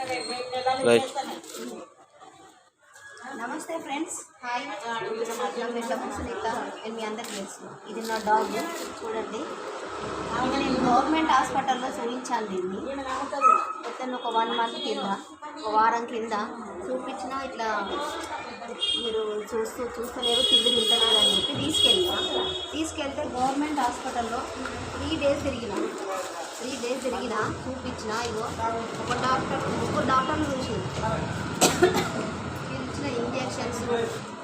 Right. నమస్తే friends, hi. Sunitha, మీ అందరికి తెలుసు. ఇది నా డాగ్, చూడండి. ఇది నేను గవర్నమెంట్ హాస్పిటల్లో చూపించాను. దీన్ని మొత్తం ఒక 1 మంత్ కింద, ఒక వారం కింద చూపించిన. ఇట్లా మీరు చూస్తలేరు, తిండి తింటలేరు అని చెప్పి తీసుకెళ్తే గవర్నమెంట్ హాస్పిటల్లో 3 డేస్ తిరిగిన చూపించిన. ఇగో ఒక డాక్టర్లు చూసి ఇచ్చిన ఇంజెక్షన్స్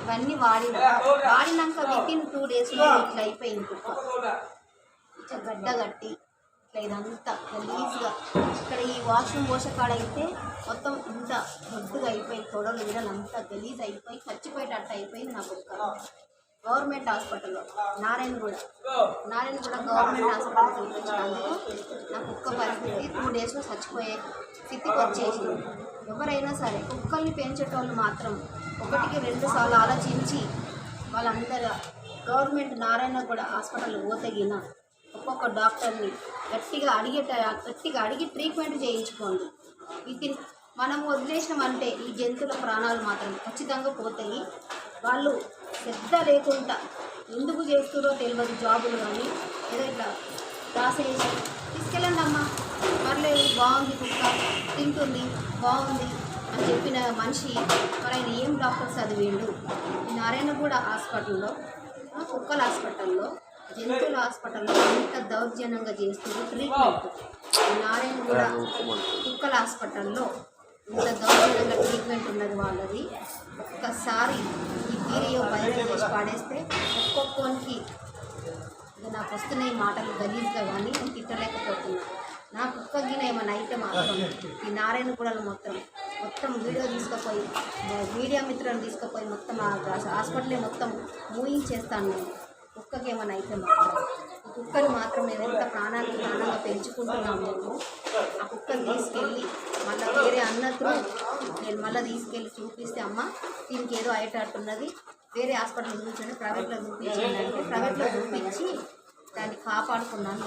ఇవన్నీ వాడినాక వితిన్ 2 డేస్లో ఇట్లా అయిపోయింది. ఇట్లా గడ్డ కట్టి ఇట్లా ఇదంతా గలీజ్గా. ఇక్కడ ఈ వాష్రూమ్ పోషకాడ అయితే మొత్తం ఇంత దొడ్డుగా అయిపోయింది. తొడలు విడలు అంతా గలీజ్ అయిపోయి చచ్చిపోయేటట్టు అయిపోయింది. నాకు గవర్నమెంట్ హాస్పిటల్లో నారాయణగూడ గవర్నమెంట్ హాస్పిటల్ చూపించినందుకు నా కుక్క పరిస్థితి 2 డేస్లో చచ్చిపోయే స్థితికి వచ్చేసింది. ఎవరైనా సరే కుక్కల్ని పెంచేటోళ్ళు మాత్రం 1కి 2 సార్లు ఆలోచించి వాళ్ళందరూ గవర్నమెంట్ నారాయణగూడ హాస్పిటల్ పోతగిన ఒక్కొక్క డాక్టర్ని గట్టిగా అడిగి ట్రీట్మెంట్ చేయించుకోండి. మనం వదిలేసినామంటే ఈ జంతువుల ప్రాణాలు మాత్రం ఖచ్చితంగా పోతాయి. వాళ్ళు శ్రద్ధ లేకుండా ఎందుకు చేస్తారో తెలియదు. జాబులు కానీ ఏదో ఇట్లా రాసేసి తీసుకెళ్ళండి అమ్మ, పర్లేదు, బాగుంది, కుక్క తింటుంది, బాగుంది అని చెప్పిన మనిషి మరి ఆయన ఏం డాక్టర్ చదివిండు? ఈ నారాయణగూడ హాస్పిటల్లో, కుక్కల హాస్పిటల్లో, జంతువుల హాస్పిటల్లో ఇంత దౌర్జన్యంగా చేస్తుంది ట్రీట్మెంట్. నారాయణగూడ కుక్కల హాస్పిటల్లో ఇంత దౌర్జన్యంగా ట్రీట్మెంట్ ఉన్నది వాళ్ళది. ఒక్కసారి ఈ వీడియో వైరల్ చేసి పాడేస్తే ఒక్కొక్కరికి నాకు వస్తున్నాయి మాటలు గలీజ్గా, కానీ నేను తిట్టలేకపోతున్నా. నా కుక్క గిన ఏమైనా అయితే మాత్రం ఈ నారాయణగూడలో మొత్తం వీడియో తీసుకుపోయి మీడియా మిత్రులను తీసుకుపోయి మొత్తం హాస్పిటల్ మొత్తం మూయించేస్తాను నేను. కుక్కకి ఏమైనా అయితే మాత్రం ఈ కుక్కని మాత్రం మేము ఎంత ప్రాణంగా పెంచుకుంటున్నాము. మేము ఆ కుక్కని తీసుకెళ్ళి మళ్ళీ వేరే అన్నట్లు నేను మళ్ళీ తీసుకెళ్ళి చూపిస్తే, అమ్మ దీనికి ఏదో అయ్యేటట్టున్నది, వేరే హాస్పిటల్ చూపించండి, ప్రైవేట్లో చూపించండి అంటే ప్రైవేట్లో చూపించి దాన్ని కాపాడుకున్నాను.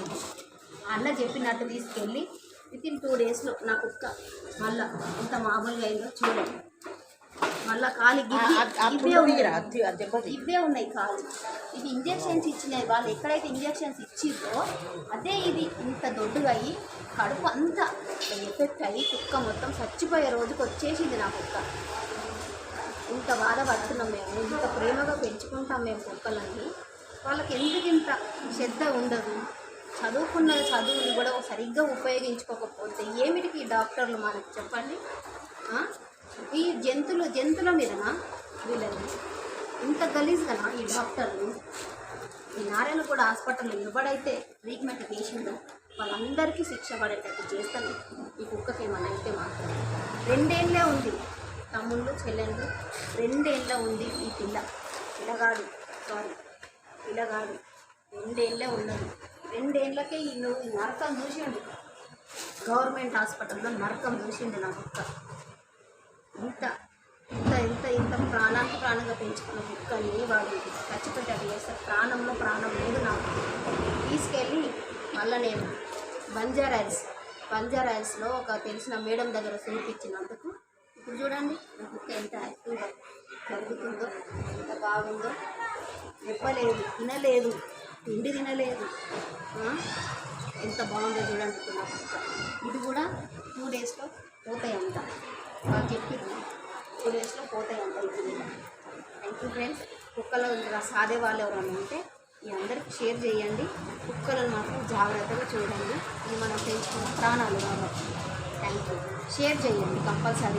అన్న చెప్పినట్టు తీసుకెళ్ళి వితిన్ 2 డేస్లో నా కుక్క మళ్ళీ ఇంత మామూలుగా అయిందో చూడండి. మళ్ళీ కాలు ఇవే ఉన్నాయి కాలు. ఇవి ఇంజెక్షన్స్ ఇచ్చినాయి. వాళ్ళు ఎక్కడైతే ఇంజెక్షన్స్ ఇచ్చిర్రో అదే ఇది ఇంత దొడ్డుగా అయ్యి కడుపు అంతా ఎఫెక్ట్ అయ్యి కుక్క మొత్తం చచ్చిపోయే రోజుకి వచ్చేసింది నా కుక్క. ఇంత బాధపడుతున్నాం మేము, ఇంత ప్రేమగా పెంచుకుంటాం మేము కుక్కలన్నీ. వాళ్ళకి ఎందుకు ఇంత శ్రద్ధ ఉండదు? చదువుకున్న చదువుని కూడా సరిగ్గా ఉపయోగించుకోకపోతే ఏమిటికి డాక్టర్లు మనకు చెప్పండి? ఈ జంతువుల మీదనా వీళ్ళని ఇంత గలీజ్గా ఈ డాక్టర్లు? ఈ నారాయణగూడ హాస్పిటల్లో ఎవడైతే ట్రీట్మెంట్ చేసిందో వాళ్ళందరికీ శిక్ష పడేటట్టు చేస్తాను. ఈ కుక్కకి ఏమన్నా అయితే మాత్రం 2 ఏళ్ళే ఉంది, తమ్ముళ్ళు చెల్లెళ్ళు 2 ఏళ్ళే ఉంది ఈ పిల్లగాడు 2 ఏళ్ళే ఉన్నది. 2 ఏళ్ళకే ఈ నరకం చూసిండు. గవర్నమెంట్ హాస్పిటల్లో నరకం చూసిండు నా కుక్క. ఇంత ప్రాణంగా పెంచుకున్న కుక్కని వాడు చచ్చిపెట్టాడు చేస్తారు. ప్రాణంలో ప్రాణం లేదు నాకు. తీసుకెళ్ళి మళ్ళీ నేను బంజారాయిల్స్లో ఒక తెలిసిన మేడం దగ్గర చూపించినందుకు ఇప్పుడు చూడండి నా కుక్క ఎంత యాక్టివ్గా జరుగుతుందో, ఎంత బాగుందో. ఇవ్వలేదు, తినలేదు, తిండి తినలేదు, ఎంత బాగుందో చూడండి నా కుక్క. ఇది కూడా 2 డేస్లో పోతాయంట వాళ్ళు చెప్పారు. 2 డేస్లో పోతాయంట. ఇది థ్యాంక్ యూ ఫ్రెండ్స్. కుక్కలు సాదే వాళ్ళు ఎవరైనా ఉంటే మీ అందరికీ షేర్ చేయండి. కుక్కలను మాత్రం జాగ్రత్తగా చూడండి. ఇది మనం పెంచుకున్న ప్రాణాలు కాబట్టి థ్యాంక్ యూ. షేర్ చేయండి కంపల్సరీ.